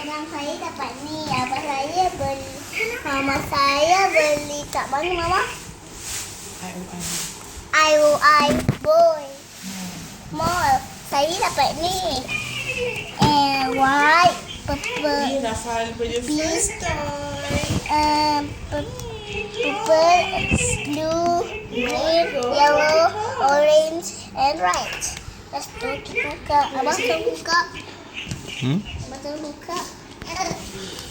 Sekarang saya dapat ni. Abang saya beli. Mama saya beli kat mana Mama? IOI Boy Mall. Saya dapat ni. White, purple, Ni Rafael punya first toy. purple, blue, green, yellow, orange, and red. Lepas tu kita buka. Abang suruh buka. Abang suruh buka.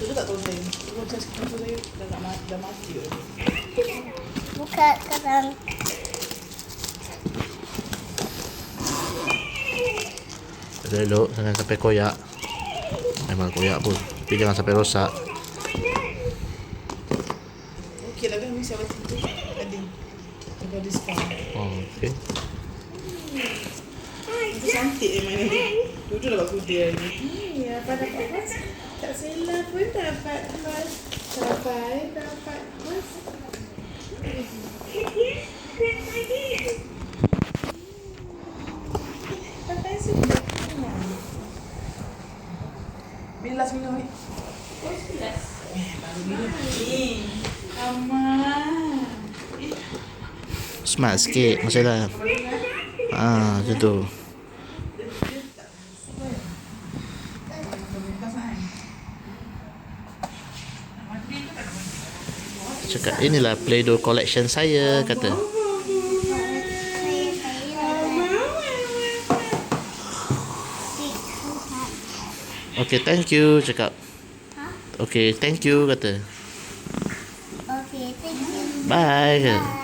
Itu tak tahu saya. Itu macam saya dah mati. Buka sekarang. Elok, jangan sampai koyak. Memang koyak pun, tapi jangan sampai rosak. Okey lah kan, mesti awak situ. Ading. Ada diskaun. Oh, okey. Itu cantik memang ni. Duduk dapat kuda ni. Apa dapat mas? Tak silap pun dapat mas. Dapat mas. Pakai sudah. Bilas minum ni. Bilas. Baru minum. Aman. Smart sikit masalah. Macam tu. Cakap inilah Play-Doh collection saya, kata. Okay, thank you, cakap. Okay, thank you, kata. Okay, thank you. Bye. Bye.